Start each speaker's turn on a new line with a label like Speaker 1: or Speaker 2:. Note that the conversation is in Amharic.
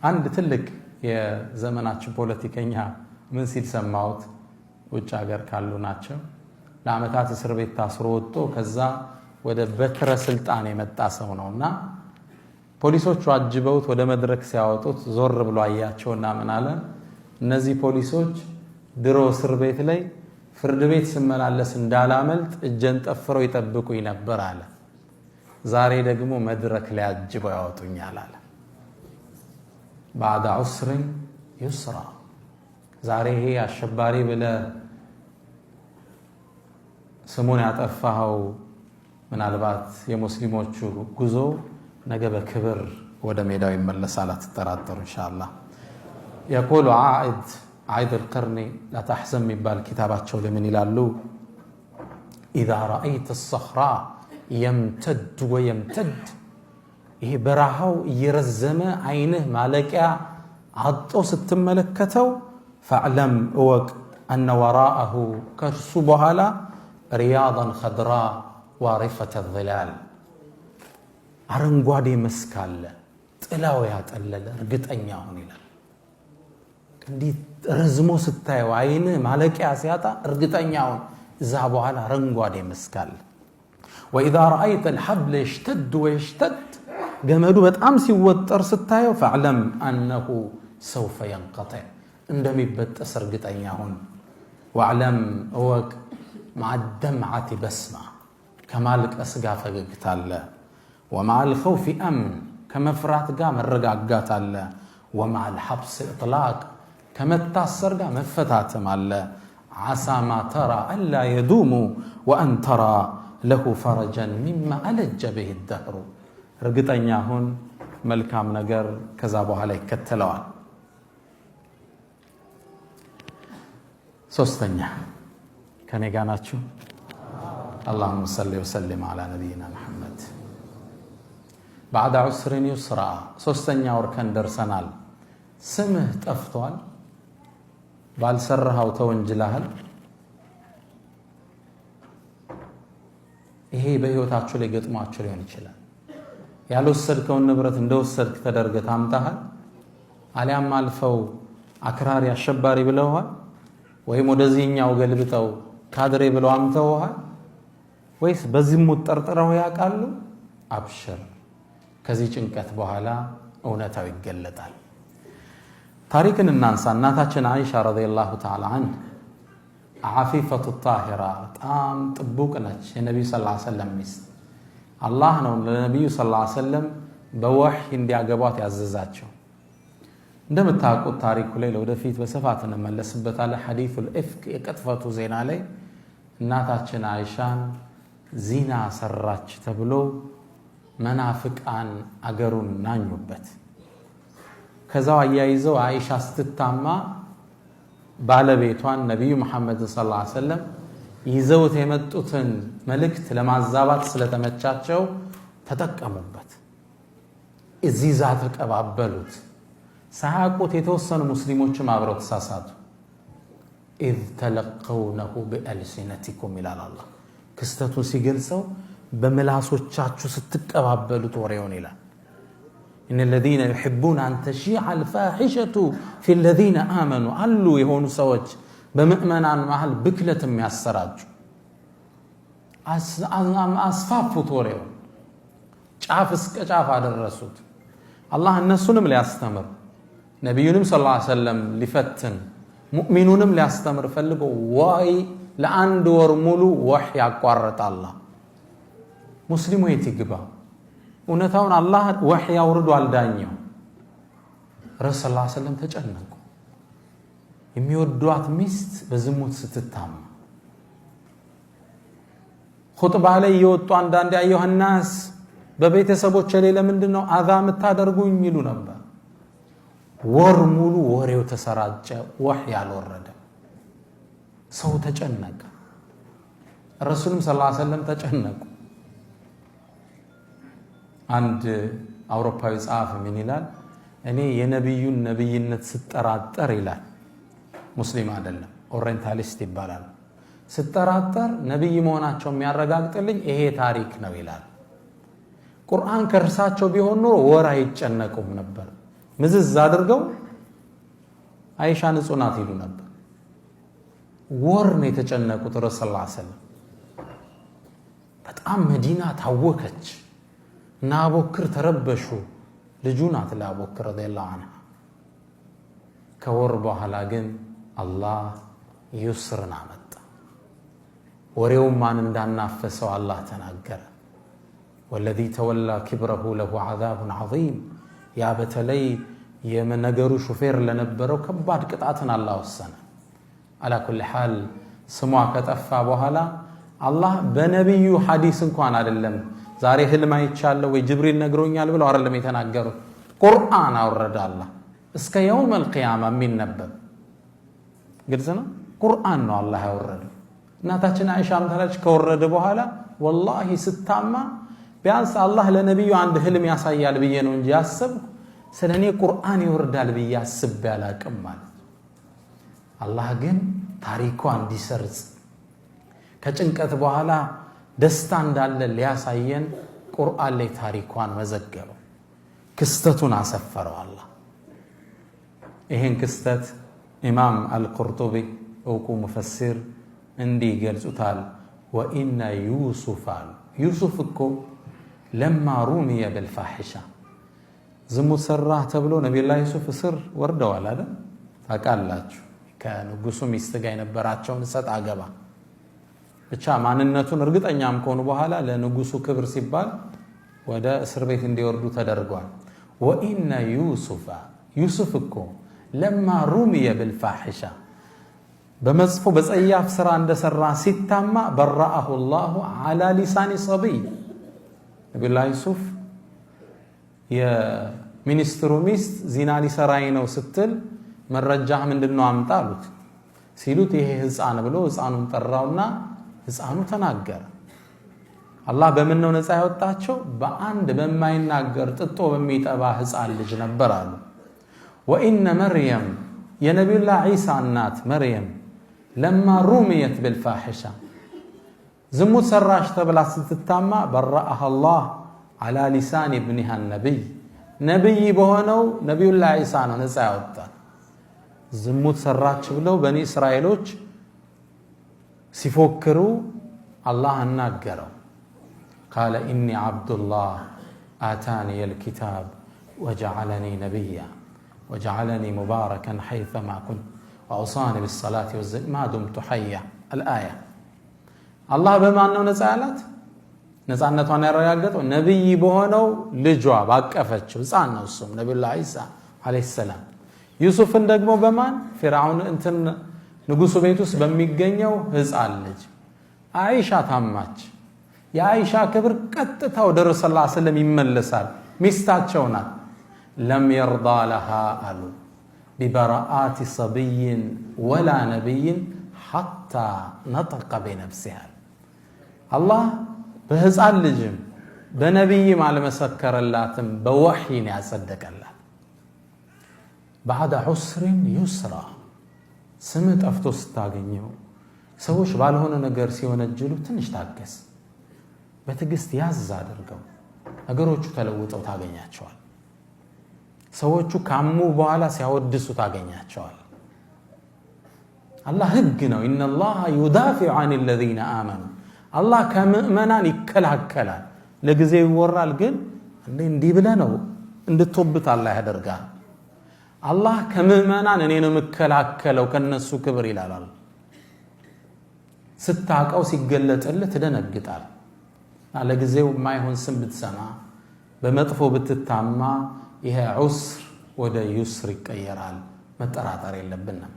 Speaker 1: አንድ ትልቅ የዘመናችን ፖለቲከኛ ምን ሲል ሰማሁት? ውጭ ሀገር ካሉ ናቸው። ለአመታት እስር ቤት ታስሮ ወጥቶ ከዛ ወደ በትረ ስልጣን የመጣ ሰው ነውና ፖሊሶቹ አጅበውት ወደ መድረክ ሲያወጡት ዞር ብሎ አያቸውና ምን አለ? እነዚህ ፖሊሶች ድሮ እስር ቤት ላይ ፍርድ ቤት ስመላለስ እንዳላመልጥ እጀን ጠፍረው ይጠብቁኝ ነበር አለ። ዛሬ ደግሞ መድረክ ላይ አጅበው ያወጡኛል አለ። بعد عسر يسرا ዛሬ ይሄ አሸባሪ ብለ ስሙን ያጠፋው ምናልባት የሙስሊሞቹ ጉዞ ነገ በክብር ወደ ሜዳው ይመለሳል አትጠራጠሩ ኢንሻአላህ። يقول عائد القرني لا تحزن የሚባል ኪታባቸው ለምን ይላሉ? اذا رايت الصخراء يمتد ويمتد ይሄ በረሃው እየረዘመ አይንህ ማለቂያ አጥቶ ስትመለከተው فاعلم اوق ان وراءه ከርሱ በኋላ رياضا خضراء وارفة الظلال አረንጓዴ መስክ አለ ጥላው ያጠለለ እርግጠኛ ሁን ይላል። እንዲህ ረዝሞ ስታየው አይንህ ማለቂያ ሲያጣ እርግጠኛ ሁን እዛ በኋላ አረንጓዴ መስክ አለ። واذا رايت الحبل يشتد ويشتد ገመዱ በጣም ሲወጠር ስታየው فاعلم انه سوف ينقطع እንደሚበጠስ እርግጠኛ ሁን። واعلم اوق مع الدمعة بسمة ከማልቀስ ጋር ፈገግታ አለ። ومع الخوف امن ከመፍራት ጋር መረጋጋት አለ። ومع الحبس اطلاق ከመታሰር ጋር መፈታተም አለ። عسى ما ترى الا يدوم وان ترى له فرجا مما ألج به الدهر እርግጠኛ ሁን መልካም ነገር ከዛ በኋላ ይከተለዋል። ሶስተኛ ከኔ ጋር ናችሁ? اللهم صل وسلم على نبينا محمد بعد عسر يسرا ሶስተኛ ወርከን ደርሰናል። ስምህ ጠፍቷል፣ ባልሰራው ተወንጅለሃል። ይሄ በህይወታችሁ ላይ ገጥሟችሁ ሊሆን ይችላል። ያልወሰድከውን ንብረት እንደወሰድክ ተደርገህ ታምጣሃል። አሊያም አልፈው አክራሪ አሸባሪ ብለውሃል፣ ወይም ወደዚህኛው ገልብጠው ካድሬ ብለው አምተውሃል፣ ወይስ በዝሙት ጠርጥረው ያውቃሉ? አብሽር፣ ከዚህ ጭንቀት በኋላ እውነታው ይገለጣል። ታሪክን እናንሳ። እናታችን አይሻ ረዲየላሁ ተዓላ ዐንሃ ዓፊፈቱ ጣሂራ በጣም ጥቡቅ ነች፣ የነቢዩ ሰለላሁ ዐለይሂ ወሰለም ሚስት። አላህ ነው ለነቢዩ ሰለላሁ ዐለይሂ ወሰለም በወህይ እንዲያገቧት ያዘዛቸው። እንደምታውቁት ታሪኩ ላይ ለወደፊት በስፋት እንመለስበታለን። ሐዲሱል ኢፍክ የቅጥፈቱ ዜና ላይ እናታችን አይሻን ዚና ሰራች ተብሎ መናፍቃን አገሩን ናኙበት። ከዛው አያይዘው አይሻ ስትታማ ባለቤቷን ነብዩ መሐመድ ሰለላሁ ዐለይሂ ወሰለም ይዘውት የመጡትን መልእክት ለማዛባት ስለተመቻቸው ተጠቀሙበት። እዚህ ዛ ተቀባበሉት። ሳያውቁት የተወሰኑ ሙስሊሞችም አብረው ተሳሳቱ። إذ تلقونه بألسنتكم إلى الله ክስተቱን ሲገልጸው በመላሶቻችሁ ስትቀባበሉት ወሬውን ይላል። إن الذين يحبون أن تشيع الفاحشة في الذين آمنوا አሉ የሆኑ ሰዎች በምእመናን መሃል ብክለትም ያሰራጩ አስፋፉት ወሬውን ጫፍ እስከ ጫፍ አደረሱት። አላህ እነሱንም ሊያስተምር ነብዩንም ሰለላሁ ዐለይሂ ወሰለም ሊፈትን ሙእሚኑንም ሊያስተምር ፈልጎ ወይ ለአንድ ወር ሙሉ ወህይ ያቋረጣል። ሙስሊሙ የት ይግባ? እውነታውን አላህ ወህይ አውርዶ አልዳኘው። ረሱል ሰለላሁ ዐለይሂ ወሰለም ተጨነቁ። የሚወዷት ሚስት በዝሙት ስትታማ ኹጥባ ላይ የወጡ አንዳንድ አዩሃ الناس በቤተሰቦች ላይ ለምንድነው አዛ የምታደርጉኝ ይሉ ነበር። ወር ሙሉ ወሬው ተሰራጨ፣ ወህይ አልወረደ። ሰው ተጨነቀ። ረሱልም ሰለላሁ ዐለይሂ ወሰለም ተጨነቁ። አንድ አውሮፓዊ ጸሐፊ ምን ይላል? እኔ የነብዩን ነብይነት ስጠራጠር ይላል፣ ሙስሊም አይደለም ኦሪየንታሊስት ይባላል፣ ስጠራጠር ነብይ መሆናቸው የሚያረጋግጥልኝ ይሄ ታሪክ ነው ይላል። ቁርአን ከርሳቸው ቢሆን ኖሮ ወር አይጨነቁም ነበር። ምዝዝ አድርገው አይሻ ንጹህ ናት ይሉ ነበር። ወር ነው የተጨነቁት ረሱል ሰለላሁ ዐለይሂ ወሰለም። በጣም መዲና ታወከች እና አቡበክር ተረበሹ። ልጁ ናት ለአቡበክር ረዲየላሁ ዐንሁ። ከወር በኋላ ግን አላህ ዩስርን አመጣ። ወሬው ማን እንዳናፈሰው አላህ ተናገረ። ወለዚ ተወላ ኪብረሁ ለሁ ዐዛቡን ዐዚም። ያ በተለይ የነገሩ ሹፌር ለነበረው ከባድ ቅጣትን አላህ ወሰነ። አላ ኩሊ ሐል ስሟ ከጠፋ በኋላ አላህ በነቢዩ ሐዲስ እንኳን አይደለም ዛሬ ህልም አይቻለሁ ወይ ጅብሪል ነግሮኛል ብለው አይደለም የተናገሩት። ቁርአን አወረደ አላህ እስከ የውመል ቂያማ የሚነበብ ግልጽ ነው። ቁርአን ነው አላህ ያወረደው። እናታችን አይሻም ታለች ከወረደ በኋላ ወላሂ ስታማ ቢያንስ አላህ ለነቢዩ አንድ ህልም ያሳያል ብዬ ነው እንጂ ያሰብኩ ስለኔ ቁርአን ይወርዳል ብዬ አስቤ አላቅም ማለት። አላህ ግን ታሪኳ እንዲሰርጽ ከጭንቀት በኋላ ደስታ እንዳለ ሊያሳየን ቁርአን ላይ ታሪኳን መዘገበው። ክስተቱን አሰፈረው አላህ። ይሄን ክስተት ኢማም አልቁርጡቢ እውቁ ሙፈሲር እንዲህ ገልጹታል። ወኢነ ዩሱፍ አሉ ዩሱፍ እኮ ለማ ሩሚየ ብልፋሒሻ ዝሙት ሰራህ ተብሎ ነቢዩላህ ዩሱፍ እስር ወርደዋል አይደል? ታውቃላችሁ። ከንጉሱ ሚስት ጋር የነበራቸውን ሰጥ አገባ ብቻ ማንነቱን እርግጠኛም ከሆኑ በኋላ ለንጉሱ ክብር ሲባል ወደ እስር ቤት እንዲወርዱ ተደርጓል። ወኢነ ዩሱፍ እኮ ለማ ሩሚየ ብልፋሒሻ በመጥፎ በጸያፍ ስራ እንደሰራ ሲታማ በረአሁ ላሁ ዐላ ሊሳኒ ሰቢይ። ነቢዩላህ ዩሱፍ የሚኒስትሩ ሚስት ዚና ሊሰራይ ነው ስትል መረጃህ ምንድነው አምጣ አሉት። ሲሉት ይሄ ህፃን ብሎ ህፃኑን ጠራውና ህፃኑ ተናገረ። አላህ በምን ነው ነፃ ያወጣቸው? በአንድ በማይናገር ጥጦ በሚጠባ ህፃን ልጅ ነበር አሉ። ወኢነ መርየም የነቢዩላህ ዒሳ እናት መርየም ለማ ሩሚየት ብልፋሒሻ ዝሙት ሰራሽ ተብላ ስትታማ በረአህ አላህ ዐላ ሊሳን ኢብኒሃ ነቢይ ነቢይ በሆነው ነቢዩላህ ዒሳ ነው ነፃ ያወጣል። ዝሙት ሰራች ብለው በኒ እስራኤሎች ሲፎክሩ አላህ አናገረው። ቃለ ኢኒ ዐብዱላህ አታኒ አልኪታብ ወጀዐለኒ ነቢያ ወጀዐለኒ ሙባረከን ሐይሰማ ኩንቱ ወአውሳኒ ቢሰላቲ ወዘካቲ ማ ዱምቱ ሐያ አልአያ። አላህ በማን ነው ነፃ ያላት? ነፃነቷን ያረጋገጠው ነቢይ በሆነው ልጇ ባቀፈችው ህፃን ነው። እሱም ነቢዩላህ ዒሳ ዓለይሂ ሰላም። ዩሱፍን ደግሞ በማን ፊርዓውን እንትን ንጉሱ ቤት ውስጥ በሚገኘው ህፃን ልጅ። አይሻ ታማች። የአይሻ ክብር ቀጥታ ወደ ረሱል ሰለላሁ ዐለይሂ ወሰለም ይመለሳል። ሚስታቸው ናት። ለም የርዳ ለሃ አሉ ቢበራአት ሰብይን ወላ ነቢይን ሐታ ነጠቀ ቢነፍሲሃ። አላህ በህፃን ልጅም በነቢይም አልመሰከረላትም፣ በወሕይን ያጸደቀላት። ባዕደ ዑስሪን ዩስራ ስም ጠፍቶ ስታገኘው ሰዎች ባልሆነ ነገር ሲወነጅሉ ትንሽ ታገስ፣ በትዕግስት ያዝ አድርገው ነገሮቹ ተለውጠው ታገኛቸዋል። ሰዎቹ ካሙ በኋላ ሲያወድሱ ታገኛቸዋል። አላህ ህግ ነው። ኢነላህ ዩዳፊዑ ዐን አልዘീന አመኑ አላህ ከምእመናን ይከላከላል። ለጊዜው ይወራል፣ ግን እንዲህ ብለህ ነው እንድትወብት አላህ ያደርጋል። አላህ ከምእመናን እኔ ነው የምከላከለው ከነሱ ክብር ይላል። ስታቀው ሲገለጥልህ ትደነግጣል። ለጊዜው የማይሆን ስም ብትሰማ በመጥፎ ብትታማ ይሄ ዑስር ወደ ዩስር ይቀየራል። መጠራጠር የለብንም።